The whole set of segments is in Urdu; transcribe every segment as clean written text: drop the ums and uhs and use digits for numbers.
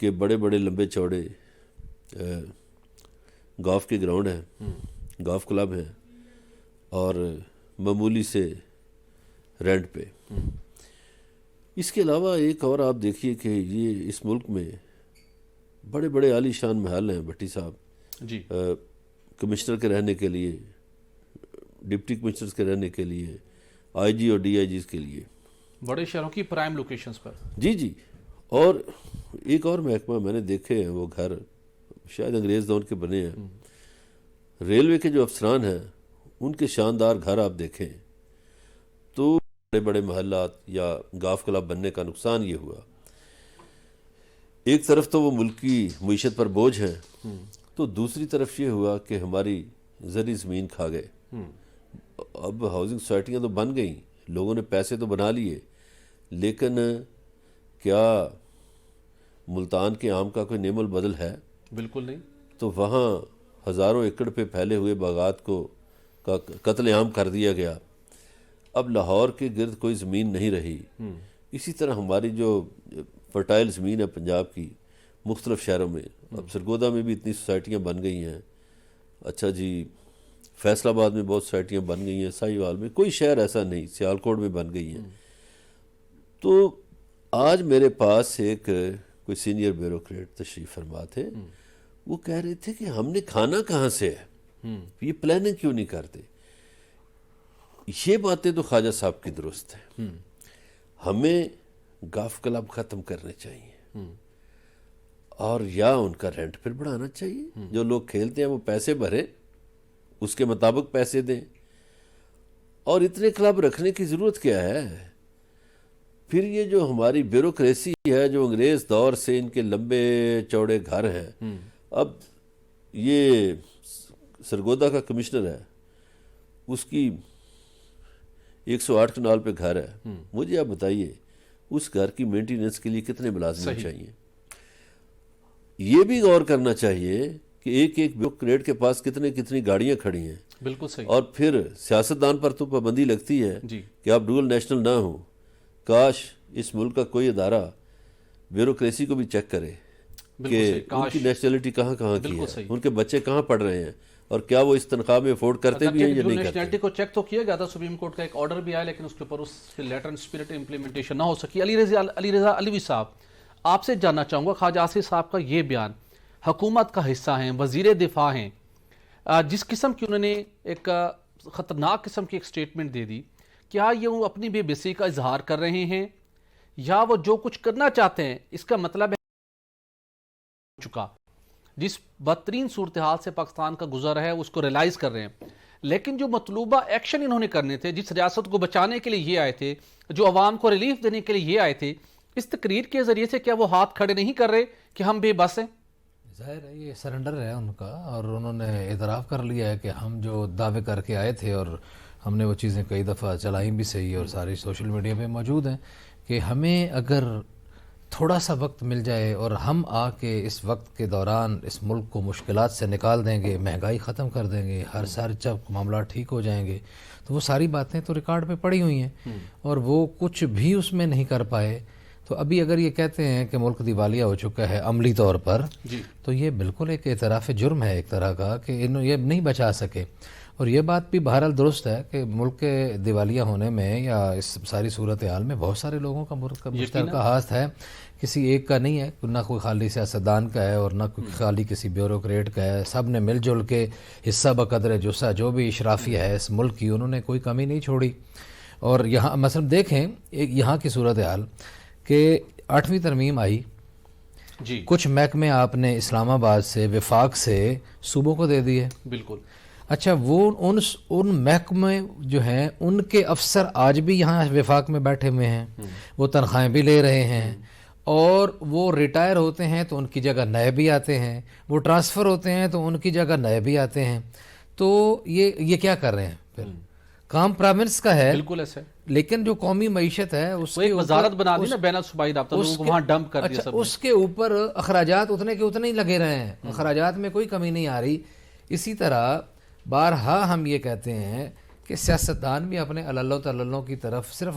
کہ بڑے بڑے لمبے چوڑے گولف کے گراؤنڈ ہیں، گولف کلب ہیں، اور معمولی سے رینٹ پہ۔ اس کے علاوہ ایک اور آپ دیکھیے کہ یہ اس ملک میں بڑے بڑے عالی شان محل ہیں بھٹی صاحب، جی، کمشنر کے رہنے کے لیے، ڈپٹی کمشنرز کے رہنے کے لیے، آئی جی اور ڈی آئی جیز کے لیے، بڑے شہروں کی پرائم لوکیشنز پر۔ جی جی۔ اور ایک اور محکمہ میں نے دیکھے ہیں، وہ گھر شاید انگریز دور کے بنے ہیں، ریلوے کے جو افسران ہیں ان کے شاندار گھر آپ دیکھیں تو بڑے بڑے محلات یا گولف کلب بننے کا نقصان یہ ہوا، ایک طرف تو وہ ملکی معیشت پر بوجھ ہیں، تو دوسری طرف یہ ہوا کہ ہماری زرعی زمین کھا گئے۔ اب ہاؤسنگ سوسائٹیاں تو بن گئیں، لوگوں نے پیسے تو بنا لیے، لیکن کیا ملتان کے آم کا کوئی نعم البدل ہے؟ بالکل نہیں۔ تو وہاں ہزاروں ایکڑ پہ پھیلے ہوئے باغات کو کا قتل عام کر دیا گیا، اب لاہور کے گرد کوئی زمین نہیں رہی۔ اسی طرح ہماری جو فرٹائل زمین ہے پنجاب کی مختلف شہروں میں، اب سرگودا میں بھی اتنی سوسائٹیاں بن گئی ہیں، اچھا جی فیصل آباد میں بہت سوسائٹیاں بن گئی ہیں، ساہیوال میں کوئی شہر ایسا نہیں، سیالکوٹ میں بن گئی ہیں۔ تو آج میرے پاس ایک کوئی سینئر بیوروکریٹ تشریف فرما تھے، وہ کہہ رہے تھے کہ ہم نے کھانا کہاں سے ہے، یہ پلاننگ کیوں نہیں کرتے؟ یہ باتیں تو خواجہ صاحب کی درست ہیں، ہمیں گولف کلب ختم کرنے چاہیے اور یا ان کا رینٹ پھر بڑھانا چاہیے، جو لوگ کھیلتے ہیں وہ پیسے بھریں، اس کے مطابق پیسے دیں، اور اتنے کلب رکھنے کی ضرورت کیا ہے؟ پھر یہ جو ہماری بیوروکریسی ہے، جو انگریز دور سے ان کے لمبے چوڑے گھر ہیں، اب یہ سرگودا کا کمشنر ہے، اس کی 108 کنال پہ گھر ہے، مجھے آپ بتائیے اس گھر کی مینٹیننس کے لیے کتنے ملازم چاہیے؟ یہ بھی غور کرنا چاہیے کہ ایک ایک بیوروکریٹ کے پاس کتنی گاڑیاں کھڑی ہیں۔ بالکل صحیح۔ اور پھر سیاستدان پر تو پابندی لگتی ہے جی، کہ آپ ڈوئل نیشنل نہ ہوں۔ کاش اس ملک کا کوئی ادارہ بیوروکریسی کو بھی چیک کرے کہ ان کی نیشنلٹی کہاں کی ہے، ان کے بچے کہاں پڑھ رہے ہیں، اور کیا وہ اس تنخواہ میں افورڈ کرتے بھی ہیں یا نہیں کرتے۔ نیشنلٹی کو چیک تو کیا گیا تھا، سپریم کورٹ کا ایک آرڈر بھی آیا، لیکن اس کے اوپر اس کے لیٹر اینڈ اسپرٹ امپلیمنٹیشن نہ ہو سکی۔ علی رضا علوی صاحب، آپ سے جاننا چاہوں گا، خواجہ آصف صاحب کا یہ بیان حکومت کا حصہ ہیں، وزیر دفاع ہیں، جس قسم کی انہوں نے ایک خطرناک قسم کی ایک سٹیٹمنٹ دے دی، کیا یہ وہ اپنی بے بسی کا اظہار کر رہے ہیں یا وہ جو کچھ کرنا چاہتے ہیں اس کا مطلب ہے چکا، جس بدترین صورتحال سے پاکستان کا گزر ہے اس کو ریلائز کر رہے ہیں، لیکن جو مطلوبہ ایکشن انہوں نے کرنے تھے، جس ریاست کو بچانے کے لیے یہ آئے تھے، جو عوام کو ریلیف دینے کے لیے یہ آئے تھے، اس تقریر کے ذریعے سے کیا وہ ہاتھ کھڑے نہیں کر رہے کہ ہم بے بس ہیں؟ ظاہر ہے یہ سرنڈر ہے ان کا، اور انہوں نے اعتراف کر لیا ہے کہ ہم جو دعوے کر کے آئے تھے، اور ہم نے وہ چیزیں کئی دفعہ چلائیں بھی صحیح اور ساری سوشل میڈیا پہ موجود ہیں، کہ ہمیں اگر تھوڑا سا وقت مل جائے اور ہم آ کے اس وقت کے دوران اس ملک کو مشکلات سے نکال دیں گے، مہنگائی ختم کر دیں گے، ہر سال جب معاملات ٹھیک ہو جائیں گے، تو وہ ساری باتیں تو ریکارڈ پہ پڑی ہوئی ہیں، اور وہ کچھ بھی اس میں نہیں کر پائے۔ تو ابھی اگر یہ کہتے ہیں کہ ملک دیوالیہ ہو چکا ہے عملی طور پر، تو یہ بالکل ایک اعتراف جرم ہے ایک طرح کا، کہ انہوں یہ نہیں بچا سکے۔ اور یہ بات بھی بہرحال درست ہے کہ ملک کے دیوالیہ ہونے میں یا اس ساری صورتحال میں بہت سارے لوگوں کا مشترکہ ہاتھ ہے، کسی ایک کا نہیں ہے، نہ کوئی خالی سیاستدان کا ہے اور نہ کوئی خالی کسی بیوروکریٹ کا ہے، سب نے مل جل کے حصہ بقدر جسہ جو بھی اشرافیہ ہے اس ملک کی، انہوں نے کوئی کمی نہیں چھوڑی۔ اور یہاں مثلا دیکھیں ایک یہاں کی صورتحال کہ 8ویں ترمیم آئی، کچھ محکمے آپ نے اسلام آباد سے وفاق سے صوبوں کو دے دیے، بالکل۔ اچھا وہ ان محکمے جو ہیں ان کے افسر آج بھی یہاں وفاق میں بیٹھے ہوئے ہیں، وہ تنخواہیں بھی لے رہے ہیں، اور وہ ریٹائر ہوتے ہیں تو ان کی جگہ نئے بھی آتے ہیں، وہ ٹرانسفر ہوتے ہیں تو ان کی جگہ نئے بھی آتے ہیں۔ تو یہ کیا کر رہے ہیں؟ پھر کام پروونس کا ہے، بالکل ایسے، لیکن جو قومی معیشت ہے اس ایک وزارت بنا دی نا بین الصوبائی رابطہ، لوگوں کو وہاں ڈمپ کر دیا سب، اس کے اوپر اخراجات اتنے کے اتنے ہی لگے رہے ہیں، اخراجات میں کوئی کمی نہیں آ رہی۔ اسی طرح بارہا ہم یہ کہتے ہیں کہ سیاستدان بھی اپنے علل و تللوں کی طرف صرف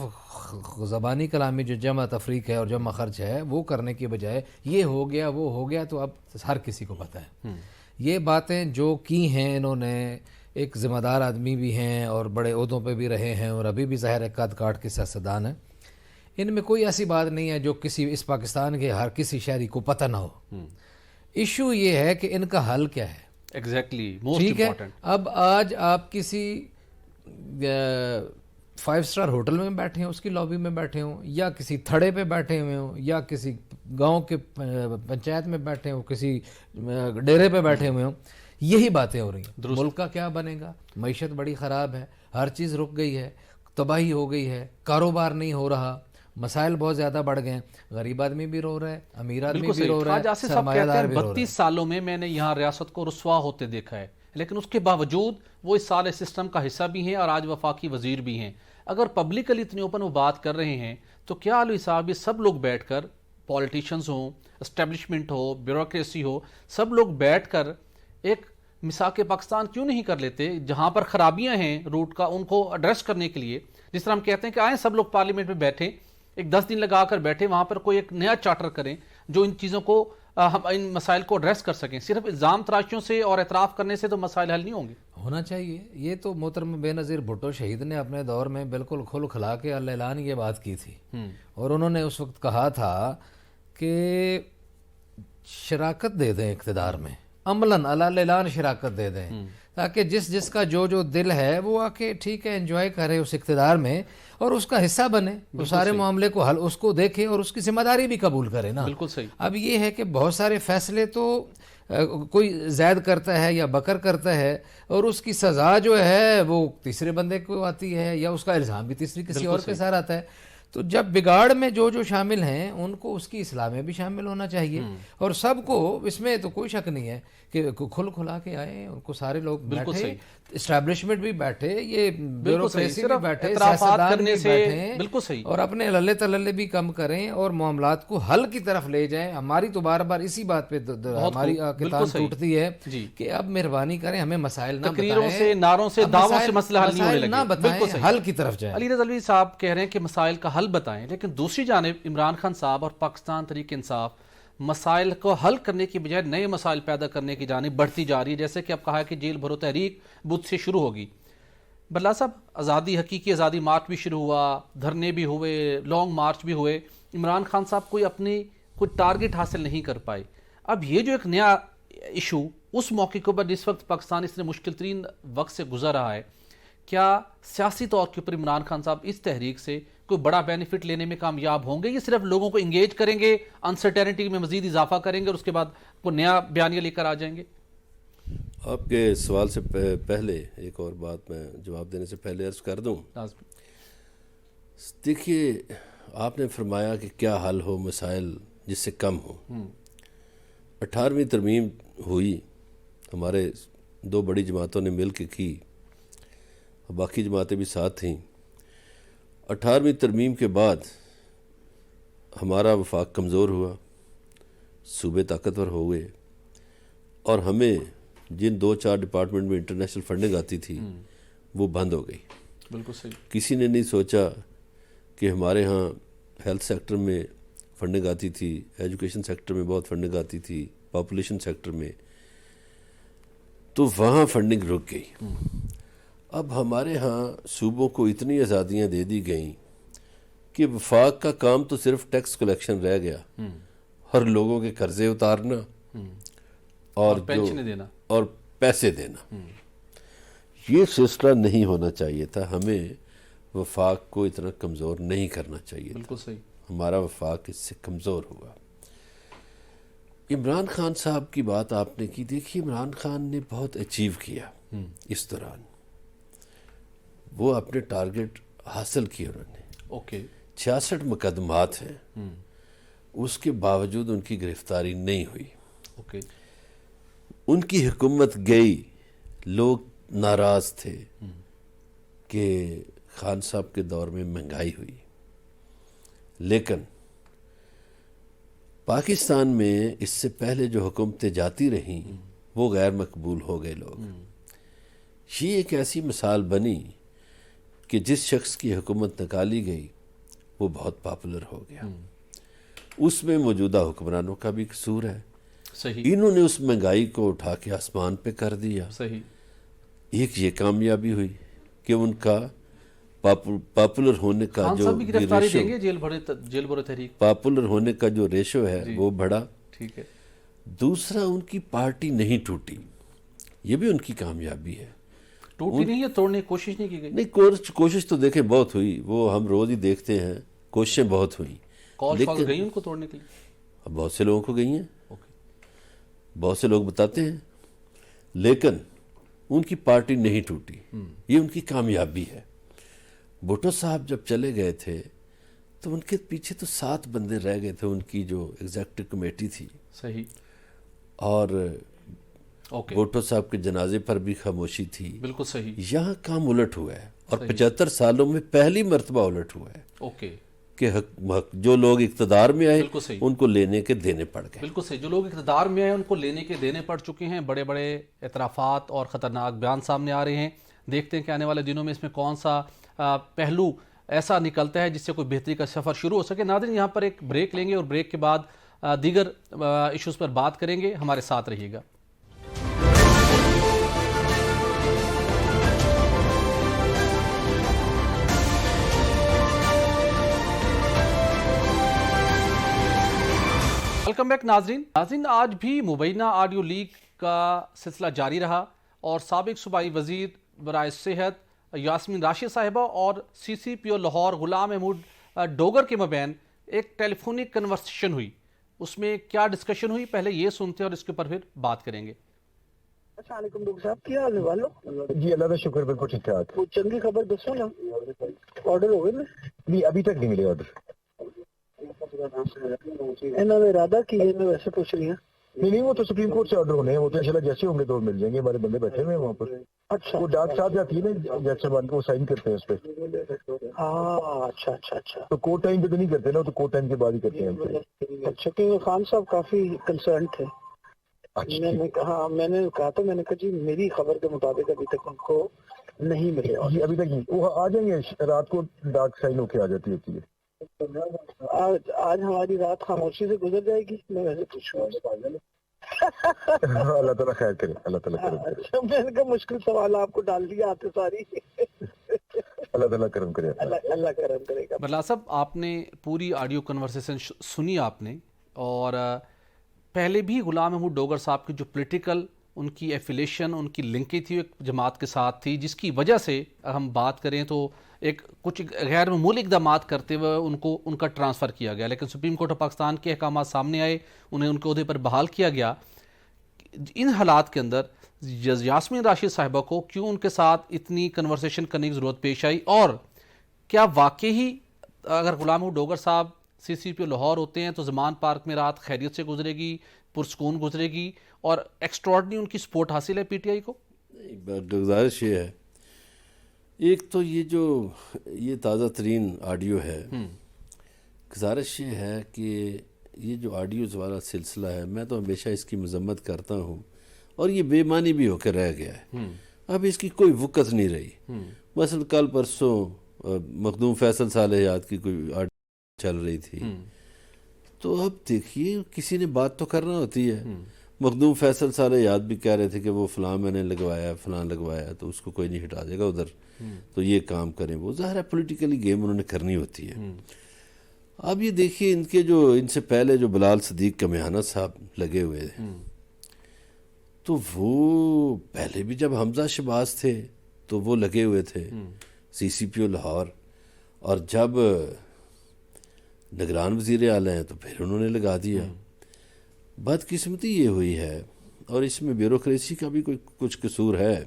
زبانی کلامی جو جمع تفریق ہے اور جمع خرچ ہے وہ کرنے کی بجائے یہ ہو گیا وہ ہو گیا، تو اب ہر کسی کو پتہ ہے یہ باتیں جو کی ہیں انہوں نے. ایک ذمہ دار آدمی بھی ہیں اور بڑے عہدوں پہ بھی رہے ہیں اور ابھی بھی ظاہر ہے قد کاٹ کے سیاستدان ہیں. ان میں کوئی ایسی بات نہیں ہے جو کسی اس پاکستان کے ہر کسی شہری کو پتہ نہ ہو. ایشو یہ ہے کہ ان کا حل کیا ہے. ایگزیکٹلی موسٹ ٹھیک ہے، امپورٹنٹ. اب آج آپ کسی 5 اسٹار ہوٹل میں بیٹھے ہوں، اس کی لابی میں بیٹھے ہوں، یا کسی تھڑے پہ بیٹھے ہوئے ہوں، یا کسی گاؤں کے پنچایت میں بیٹھے ہوں، کسی ڈیرے پہ بیٹھے ہوئے ہوں، یہی باتیں ہو رہی ہیں. ملک کا کیا بنے گا؟ معیشت بڑی خراب ہے، ہر چیز رک گئی ہے، تباہی ہو گئی ہے، کاروبار نہیں ہو رہا، مسائل بہت زیادہ بڑھ گئے ہیں، غریب آدمی بھی رو رہا ہے، امیر آدمی بھی رو رہا ہے، سرمایہ دار بھی رو رہا ہے. 32 سالوں میں میں نے یہاں ریاست کو رسوا ہوتے دیکھا ہے، لیکن اس کے باوجود وہ اس سال سسٹم کا حصہ بھی ہیں اور آج وفاقی وزیر بھی ہیں. اگر پبلکلی اتنی اوپن وہ بات کر رہے ہیں تو کیا علوی صاحب یہ سب لوگ بیٹھ کر، پولیٹیشنز ہوں، اسٹیبلشمنٹ ہو، بیوروکریسی ہو، سب لوگ بیٹھ کر ایک مساق پاکستان کیوں نہیں کر لیتے جہاں پر خرابیاں ہیں روٹ کا ان کو ایڈریس کرنے کے لیے؟ جس طرح ہم کہتے ہیں کہ آئیں سب لوگ پارلیمنٹ میں بیٹھیں، ایک 10 دن لگا کر بیٹھے، وہاں پر کوئی ایک نیا چارٹر کریں جو ان چیزوں کو ہم ان مسائل کو ایڈریس کر سکیں. صرف الزام تراشیوں سے اور اعتراف کرنے سے تو مسائل حل نہیں ہوں گے. ہونا چاہیے. یہ تو محترم بے نظیر بھٹو شہید نے اپنے دور میں بالکل کھل کھلا کے اعلان یہ بات کی تھی، اور انہوں نے اس وقت کہا تھا کہ شراکت دے دیں اقتدار میں، عملاً اعلان شراکت دے دیں، تاکہ جس کا جو دل ہے وہ آ کے ٹھیک ہے انجوائے کرے اس اقتدار میں اور اس کا حصہ بنے، وہ سارے معاملے کو حل اس کو دیکھے اور اس کی ذمہ داری بھی قبول کرے نا. بالکل صحیح. اب یہ ہے کہ بہت سارے فیصلے تو کوئی زید کرتا ہے یا بکر کرتا ہے اور اس کی سزا جو ہے وہ تیسرے بندے کو آتی ہے یا اس کا الزام بھی تیسری کسی اور کے ساتھ آتا ہے. تو جب بگاڑ میں جو شامل ہیں ان کو اس کی اصلاح میں بھی شامل ہونا چاہیے، اور سب کو اس میں تو کوئی شک نہیں ہے کہ کھل کھلا کے آئے، ان کو سارے لوگ بیٹھے، اسٹیبلشمنٹ بھی بیٹھے، یہ بیوروکریسی بھی بیٹھے، سیاستدان بھی بیٹھیں اور اپنے للے تللے بھی کم کریں اور معاملات کو حل کی طرف لے جائیں. ہماری تو بار بار اسی بات پہ ہماری کتان ٹوٹتی ہے کہ اب مہربانی کریں ہمیں مسائل نہ بتائیں، نعروں سے دعووں سے مسئلہ حل نہیں ہونے لگے، نہ بتائیں، حل کی طرف جائیں. علی رضا الوی صاحب کہہ رہے ہیں کہ مسائل کا حل بتائیں، لیکن دوسری جانب عمران خان صاحب اور پاکستان تحریک انصاف مسائل کو حل کرنے کی بجائے نئے مسائل پیدا کرنے کی جانب بڑھتی جا رہی ہے. جیسے کہ اب کہا ہے کہ جیل بھرو تحریک بدھ سے شروع ہوگی. برلا صاحب، آزادی، حقیقی آزادی مارچ بھی شروع ہوا، دھرنے بھی ہوئے، لانگ مارچ بھی ہوئے، عمران خان صاحب کوئی ٹارگٹ حاصل نہیں کر پائے. اب یہ جو ایک نیا ایشو اس موقع کے اوپر جس وقت پاکستان اس نے مشکل ترین وقت سے گزر رہا ہے، کیا سیاسی طور کے اوپر عمران خان صاحب اس تحریک سے کوئی بڑا بینیفٹ لینے میں کامیاب ہوں گے، یا صرف لوگوں کو انگیج کریں گے، انسرٹینٹی میں مزید اضافہ کریں گے اور اس کے بعد کوئی نیا بیانیہ لے کر آ جائیں گے؟ آپ کے سوال سے پہلے ایک اور بات میں جواب دینے سے پہلے عرض کر دوں. دیکھیے، آپ نے فرمایا کہ کیا حل ہو مسائل جس سے کم ہو. 18ویں ترمیم ہوئی، ہمارے 2 بڑی جماعتوں نے مل کے کی، باقی جماعتیں بھی ساتھ تھیں. 18ویں ترمیم کے بعد ہمارا وفاق کمزور ہوا، صوبے طاقتور ہو گئے، اور ہمیں جن 2-4 ڈپارٹمنٹ میں انٹرنیشنل فنڈنگ آتی تھی وہ بند ہو گئی. بالکل صحیح. کسی نے نہیں سوچا کہ ہمارے ہاں ہیلتھ سیکٹر میں فنڈنگ آتی تھی، ایجوکیشن سیکٹر میں بہت فنڈنگ آتی تھی، پاپولیشن سیکٹر میں، تو وہاں فنڈنگ رک گئی. اب ہمارے ہاں صوبوں کو اتنی آزادیاں دے دی گئیں کہ وفاق کا کام تو صرف ٹیکس کلیکشن رہ گیا، ہر لوگوں کے قرضے اتارنا اور دینا اور پیسے دینا. یہ سلسلہ نہیں ہونا چاہیے تھا. ہمیں وفاق کو اتنا کمزور نہیں کرنا چاہیے. بالکل صحیح. ہمارا وفاق اس سے کمزور ہوا. عمران خان صاحب کی بات آپ نے کی. دیکھیے، عمران خان نے بہت اچیو کیا اس دوران، وہ اپنے ٹارگٹ حاصل کیے انہوں نے. 66 مقدمات ہیں، اس کے باوجود ان کی گرفتاری نہیں ہوئی. ان کی حکومت گئی، لوگ ناراض تھے کہ خان صاحب کے دور میں مہنگائی ہوئی، لیکن پاکستان میں اس سے پہلے جو حکومتیں جاتی رہیں وہ غیر مقبول ہو گئے لوگ. یہ ایک ایسی مثال بنی کہ جس شخص کی حکومت نکالی گئی وہ بہت پاپولر ہو گیا، اس میں موجودہ حکمرانوں کا بھی قصور ہے، صحیح، انہوں نے اس مہنگائی کو اٹھا کے آسمان پہ کر دیا۔ صحیح، ایک یہ کامیابی ہوئی کہ ان کا پاپولر ہونے کا خان جو صاحب بھی گرفتاری ریشو، دیں گے جیل برے تحریک، پاپولر ہونے کا جو ریشو ہے وہ بڑھا۔ ٹھیک ہے، دوسرا، ان کی پارٹی نہیں ٹوٹی، یہ بھی ان کی کامیابی ہے۔ ٹوٹی نہیں ہے، توڑنے کی کوشش نہیں کی گئی، نہیں، کوشش تو دیکھیں بہت ہوئی، وہ ہم روز ہی دیکھتے ہیں، کوششیں بہت ہوئیں، کال شال گئی ان کو توڑنے کے لیے، بہت سے لوگوں کو گئی ہیں، اوکے، بہت سے لوگ بتاتے ہیں، لیکن ان کی پارٹی نہیں ٹوٹی، یہ ان کی کامیابی ہے۔ بھٹو صاحب جب چلے گئے تھے تو ان کے پیچھے تو 7 بندے رہ گئے تھے، ان کی جو ایگزیکٹو کمیٹی تھی، صحیح، اور اوکے، بھٹو صاحب کے جنازے پر بھی خاموشی تھی۔ بالکل صحیح، یہاں کام الٹ ہوا ہے، اور 75 سالوں میں پہلی مرتبہ الٹ ہوا ہے اوکے، کہ جو لوگ اقتدار میں آئے بالکل صحیح، ان کو لینے کے دینے پڑ گئے۔ بالکل صحیح، جو لوگ اقتدار میں آئے ان کو لینے کے دینے پڑ چکے ہیں، بڑے بڑے اعترافات اور خطرناک بیان سامنے آ رہے ہیں۔ دیکھتے ہیں کہ آنے والے دنوں میں اس میں کون سا پہلو ایسا نکلتا ہے جس سے کوئی بہتری کا سفر شروع ہو سکے۔ ناظرین، یہاں پر ایک بریک لیں گے اور بریک کے بعد دیگر ایشوز پر بات کریں گے، ہمارے ساتھ رہیے گا۔ ویلکم بیک ناظرین، آج بھی مبینہ آڈیو لیک کا سلسلہ جاری رہا اور سابق صوبائی وزیر برائے صحت یاسمین راشد صاحبہ اور سی سی پی او لاہور غلام محمود ڈوگر کے مابین ایک ٹیلی فونک کنورسیشن ہوئی۔ اس میں کیا ڈسکشن ہوئی، پہلے یہ سنتے ہیں اور اس کے اوپر پھر بات کریں گے۔ السلام علیکم ڈاکٹر صاحب، کیا حال ہے والو؟ جی اللہ کا شکر، بالکل ٹھیک ٹھاک۔ وہ چنگی خبر دسو نا، آرڈر ہو گئے نا؟ نہیں ابھی تک نہیں ملے آرڈر۔ انہوں نے ارادہ کی ہے، میں ویسے پوچھ رہی ہوں۔ نہیں وہ تو سپریم کورٹ سے آرڈر ہونے ہیں، وہ تو انشاءاللہ جیسے ہوں گے تو مل جائیں گے، ہمارے بندے بیٹھے ہوئے ہیں وہاں پر۔ اچھا، وہ ڈاک صاحب جاتی ہے نا جج صاحبان کو، وہ سائن کرتے ہیں اس پہ۔ ہاں، اچھا اچھا اچھا تو کورٹ ٹائم پہ تو نہیں کرتے نا، تو کورٹ ٹائم کے بعد ہی کرتے ہیں۔ اچھا، کیونکہ خان صاحب کافی کنسرن تھے۔ اچھا میں نے کہا تو میں نے کہا جی میری خبر کے مطابق ابھی تک ان کو نہیں ملے۔ جی ابھی تک نہیں، وہ آ جائیں گے، رات کو ڈاک سائن ہو کے آ جاتی ہوتی ہے۔ آج ہماری رات خاموشی سے گزر جائے گی، میں ویسے پوچھوں۔ اللہ تعالیٰ خیر کرے، اللہ تعالیٰ کرم کرے، اچھا، میں نے کہا مشکل سوال آپ کو ڈال دیا آتے ساری۔ اللہ تعالیٰ کرم کرے۔ اللہ کرم کرے گا۔ برلا صاحب، آپ نے پوری آڈیو کنورسیشن سنی آپ نے، اور پہلے بھی غلام محمود ڈوگر صاحب کی جو پولیٹیکل ان کی ایفیلیشن، ان کی لنکیج تھی، ایک جماعت کے ساتھ تھی، جس کی وجہ سے ہم بات کریں تو ایک کچھ غیر معمولی اقدامات کرتے ہوئے ان کا ٹرانسفر کیا گیا، لیکن سپریم کورٹ آف پاکستان کے احکامات سامنے آئے، انہیں ان کے عہدے پر بحال کیا گیا۔ ان حالات کے اندر یاسمین راشد صاحبہ کو کیوں ان کے ساتھ اتنی کنورسیشن کرنے کی ضرورت پیش آئی، اور کیا واقعی اگر غلام محمود ڈوگر صاحب سی سی پی او لاہور ہوتے ہیں تو زمان پارک میں رات خیریت سے گزرے گی، پرسکون گزرے گی، اور ایکسٹراڈنری ان کی سپورٹ حاصل ہے پی ٹی آئی کو؟ گزارش یہ ہے، ایک تو یہ تازہ ترین آڈیو ہے، گزارش یہ ہے کہ یہ جو آڈیوز والا سلسلہ ہے، میں تو ہمیشہ اس کی مذمت کرتا ہوں، اور یہ بے معنی بھی ہو کے رہ گیا ہے، اب اس کی کوئی وقت نہیں رہی۔ مثلا کل پرسوں مخدوم فیصل صالحیات کی کوئی آڈیو چل رہی تھی، تو اب دیکھیے کسی نے بات تو کرنا ہوتی ہے۔ مخدوم فیصل صالحیات بھی کہہ رہے تھے کہ وہ فلاں میں نے لگوایا، فلاں لگوایا، تو اس کو کوئی نہیں ہٹا دے گا ادھر، تو یہ کام کریں، وہ ظاہر ہے پولیٹیکلی گیم انہوں نے کرنی ہوتی ہے۔ اب یہ دیکھیے ان سے پہلے جو بلال صدیق کمیانہ صاحب لگے ہوئے تھے، تو وہ پہلے بھی جب حمزہ شہباز تھے تو وہ لگے ہوئے تھے سی سی پی او لاہور، اور جب نگران وزیر اعلیٰ ہیں تو پھر انہوں نے لگا دیا۔ بدقسمتی یہ ہوئی ہے، اور اس میں بیوروکریسی کا بھی کچھ قصور ہے،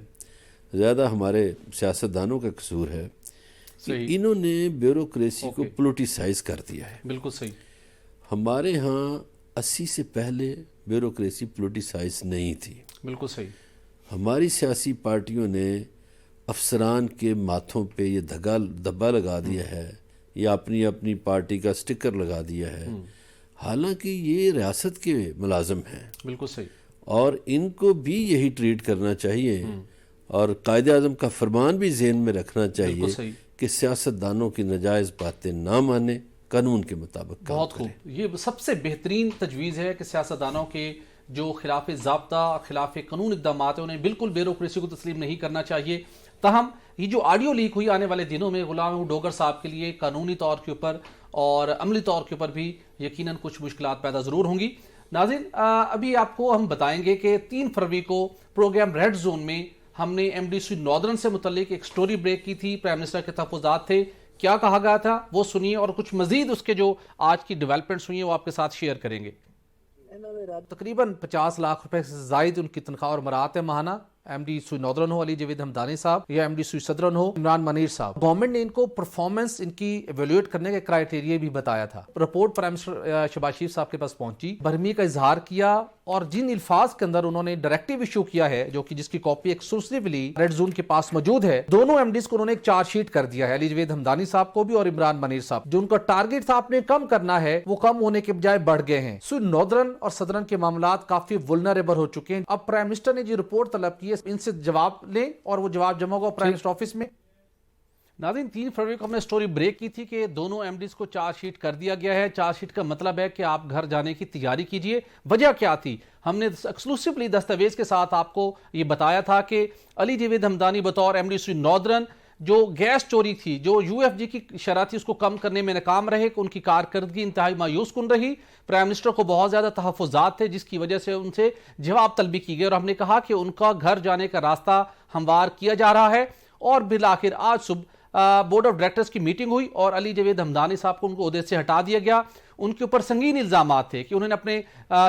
زیادہ ہمارے سیاستدانوں کا قصور ہے کہ انہوں نے بیوروکریسی کو پولیٹیسائز کر دیا ہے۔ بالکل صحیح۔ ہمارے ہاں 80 سے پہلے بیوروکریسی پولیٹیسائز نہیں تھی۔ بالکل صحیح۔ ہماری سیاسی پارٹیوں نے افسران کے ماتھوں پہ یہ دھبا لگا دیا ہے، یا اپنی پارٹی کا سٹکر لگا دیا ہے، حالانکہ یہ ریاست کے ملازم ہیں۔ بالکل صحیح۔ اور ان کو بھی یہی ٹریٹ کرنا چاہیے، اور قائد اعظم کا فرمان بھی ذہن میں رکھنا چاہیے کہ سیاستدانوں کی ناجائز باتیں نہ مانیں، قانون کے مطابق کام بہت کریں۔ خوب، یہ سب سے بہترین تجویز ہے کہ سیاستدانوں کے جو خلاف ضابطہ خلاف قانون اقدامات ہیں انہیں بالکل بیوروکریسی کو تسلیم نہیں کرنا چاہیے۔ تاہم یہ جو آڈیو لیک ہوئی آنے والے دنوں میں غلام محمد ڈوگر صاحب کے لیے قانونی طور کے اوپر اور عملی طور کے اوپر بھی یقیناً کچھ مشکلات پیدا ضرور ہوں گی۔ ناظرین، ابھی آپ کو ہم بتائیں گے کہ 3 فروری کو پروگرام ریڈ زون میں ہم نے ایم ڈی سی ناردرن سے متعلق ایک سٹوری بریک کی تھی، پرائم منسٹر کے تحفظات تھے، کیا کہا گیا تھا وہ سنیے، اور کچھ مزید اس کے جو آج کی ڈیولپمنٹس ہوئی ہیں وہ آپ کے ساتھ شیئر کریں گے۔ تقریباً 50 لاکھ روپے سے زائد ان کی تنخواہ اور مراعات ہے ماہانہ۔ ایم ڈی سوئی ناردرن ہو علی جاوید ہمدانی صاحب یا ایم ڈی سوئی صدرن ہو عمران منیر صاحب، گورنمنٹ نے ان کو پرفارمنس ان کی ایویلویٹ کرنے کے کرائیٹیریا بھی بتایا تھا۔ رپورٹ پرائم منسٹر شہباز شریف صاحب کے پاس پہنچی، برہمی کا اظہار کیا اور جن الفاظ کے اندر انہوں نے ڈائریکٹو ایشو کیا ہے جو کہ جس کی کاپی ایکسکلوسیولی ریڈ زون کے پاس موجود ہے، دونوں ایم ڈیز کو انہوں نے ایک چارج شیٹ کر دیا ہے، علی جاوید ہمدانی صاحب کو بھی اور عمران منیر صاحب۔ جو ان کا ٹارگٹ تھا آپ نے کم کرنا ہے وہ کم ہونے کے بجائے بڑھ گئے ہیں۔ سوئی ناردرن اور صدرن کے معاملات کافی ولنریبل ہو چکے ہیں۔ اب پرائم منسٹر نے جو رپورٹ طلب کی ہے ان سے جواب لیں اور وہ جواب جمع ہوگا پرائم منسٹر آفس میں۔ ناظرین، 3 فروری کو ہم نے سٹوری بریک کی تھی کہ دونوں ایم ڈیز کو چارج شیٹ کر دیا گیا ہے۔ چارج شیٹ کا مطلب ہے کہ آپ گھر جانے کی تیاری کیجئے۔ وجہ کیا تھی؟ ہم نے ایکسکلوسیولی دستاویز کے ساتھ آپ کو یہ بتایا تھا کہ علی جاوید ہمدانی بطور ایم ڈی سوئی ناردرن جو گیس چوری تھی، جو یو ایف جی کی شرح تھی، اس کو کم کرنے میں ناکام رہے، کہ ان کی کارکردگی انتہائی مایوس کن رہی۔ پرائم منسٹر کو بہت زیادہ تحفظات تھے جس کی وجہ سے ان سے جواب طلبی کی گئی اور ہم نے کہا کہ ان کا گھر جانے کا راستہ ہموار کیا جا رہا ہے۔ اور بالآخر آج صبح بورڈ آف ڈائریکٹرز کی میٹنگ ہوئی اور علی جاوید ہمدانی صاحب کو ان کو عہدے سے ہٹا دیا گیا۔ ان کے اوپر سنگین الزامات تھے کہ انہوں نے اپنے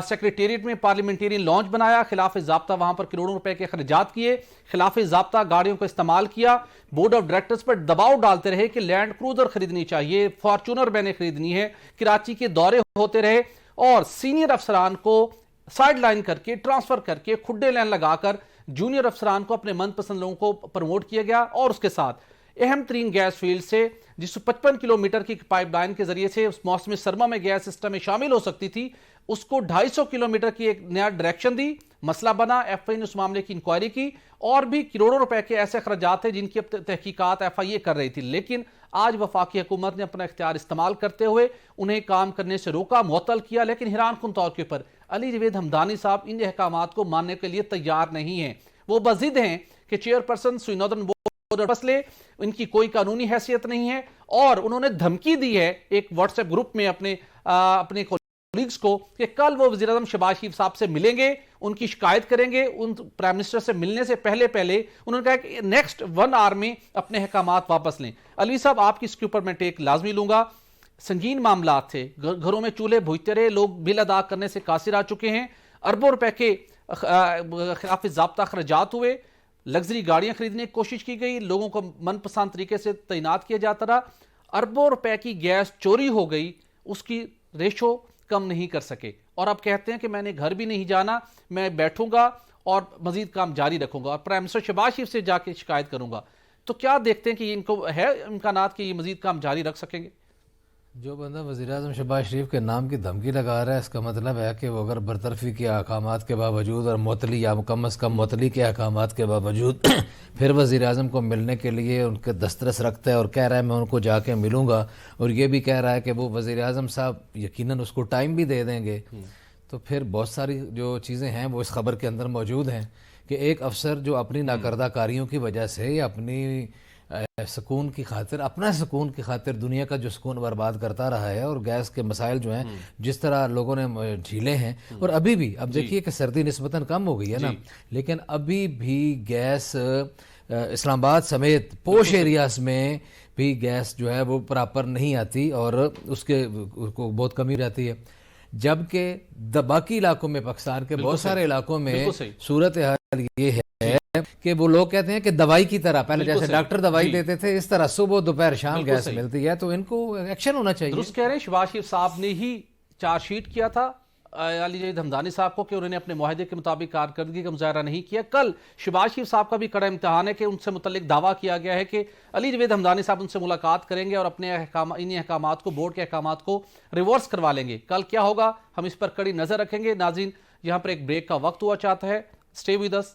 سیکریٹریٹ میں پارلیمنٹیرین لانچ بنایا، خلاف ضابطہ وہاں پر کروڑوں روپے کے اخراجات کیے، خلاف ضابطہ گاڑیوں کا استعمال کیا، بورڈ آف ڈائریکٹرز پر دباؤ ڈالتے رہے کہ لینڈ کروزر خریدنی چاہیے، فارچونر میں نے خریدنی ہے، کراچی کے دورے ہوتے رہے اور سینئر افسران کو سائیڈ لائن کر کے ٹرانسفر کر کے کھڈے لائن لگا کر جونیئر افسران کو اپنے من پسند لوگوں کو پروموٹ کیا گیا۔ اور اس کے ساتھ اہم ترین گیس فیلڈ سے جس 55 کلومیٹر کی پائپ لائن کے ذریعے سے موسم سرما میں گیس سسٹم میں شامل ہو سکتی تھی، اس کو 250 کلومیٹر کی ایک نیا ڈائریکشن دی، مسئلہ بنا، ایف آئی نے اس معاملے کی انکوائری کی اور بھی کروڑوں روپے کے ایسے اخراجات تھے جن کی اب تحقیقات ایف آئی اے کر رہی تھی۔ لیکن آج وفاقی حکومت نے اپنا اختیار استعمال کرتے ہوئے انہیں کام کرنے سے روکا، معطل کیا، لیکن حیران کن طور کے اوپر علی جاوید ہمدانی صاحب ان احکامات کو ماننے کے لیے تیار نہیں ہیں۔ وہ بضد ہیں کہ چیئرپرسن سوئی ناردرن بورڈ فیصلے ان کی کوئی قانونی حیثیت نہیں ہے اور انہوں نے دھمکی دی ہے ایک واٹس ایپ گروپ میں اپنے کولیگز کو کہ کل وہ وزیر اعظم شہباز شریف صاحب سے ملیں گے، ان کی شکایت کریں گے۔ ان پرائم منسٹر سے ملنے سے پہلے انہوں نے کہا کہ نیکسٹ 1 آور میں اپنے احکامات واپس لیں۔ علوی صاحب، آپ کی اس کے اوپر میں ٹیک لازمی لوں گا۔ سنگین معاملات تھے، گھروں میں چولہے بھونجتے رہے، لوگ بل ادا کرنے سے قاصر آ چکے ہیں، اربوں روپے کے خلاف ضابطہ اخراجات ہوئے، لگژری گاڑیاں خریدنے کی کوشش کی گئی، لوگوں کو من پسند طریقے سے تعینات کیا جاتا رہا، اربوں روپے کی گیس چوری ہو گئی، اس کی ریشو کم نہیں کر سکے اور اب کہتے ہیں کہ میں نے گھر بھی نہیں جانا، میں بیٹھوں گا اور مزید کام جاری رکھوں گا اور پرائم منسٹر شہباز شریف سے جا کے شکایت کروں گا۔ تو کیا دیکھتے ہیں کہ ان کو ہے امکانات کہ یہ مزید کام جاری رکھ سکیں گے؟ جو بندہ وزیر اعظم شہباز شریف کے نام کی دھمکی لگا رہا ہے، اس کا مطلب ہے کہ وہ اگر برطرفی کے احکامات کے باوجود اور معطلی یا کم از کم معطلی کے احکامات کے باوجود پھر وزیر اعظم کو ملنے کے لیے ان کے دسترس رکھتا ہے اور کہہ رہا ہے میں ان کو جا کے ملوں گا، اور یہ بھی کہہ رہا ہے کہ وہ وزیر اعظم صاحب یقیناً اس کو ٹائم بھی دے دیں گے، تو پھر بہت ساری جو چیزیں ہیں وہ اس خبر کے اندر موجود ہیں کہ ایک افسر جو اپنی ناکردہ کاریوں کی وجہ سے یا اپنی سکون کی خاطر، اپنا سکون کی خاطر دنیا کا جو سکون برباد کرتا رہا ہے، اور گیس کے مسائل جو ہیں جس طرح لوگوں نے جھیلے ہیں، اور ابھی بھی اب دیکھیے کہ سردی نسبتاً کم ہو گئی ہے نا، لیکن ابھی بھی گیس اسلام آباد سمیت پوش ایریاز میں بھی گیس جو ہے وہ پراپر نہیں آتی اور اس کے کو بہت کمی رہتی ہے، جبکہ باقی علاقوں میں پاکستان کے بہت سارے علاقوں میں صورتحال یہ ہے کہ وہ لوگ کہتے ہیں کہ دوائی کی طرح، پہلے جیسے ڈاکٹر دوائی دیتے تھے اس طرح صبح دوپہر شام گیس ملتی ہے، تو ان کو ایکشن ہونا چاہیے۔ درست کہہ رہے ہیں، شہباز شریف صاحب نے ہی چارج شیٹ کیا تھا علی جاوید ہمدانی صاحب کو کہ انہوں نے اپنے معاہدے کے مطابق کارکردگی کا مظاہرہ نہیں کیا۔ کل شہباز شریف صاحب کا بھی کڑا امتحان ہے کہ ان سے متعلق دعویٰ کیا گیا ہے کہ علی جاوید ہمدانی صاحب ان سے ملاقات کریں گے اور اپنے ان احکامات کو، بورڈ کے احکامات کو ریورس کروا لیں گے۔ کل کیا ہوگا ہم اس پر کڑی نظر رکھیں گے۔ ناظرین، یہاں پر ایک بریک کا وقت ہوا چاہتا ہے، اسٹے ود اس۔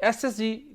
SSG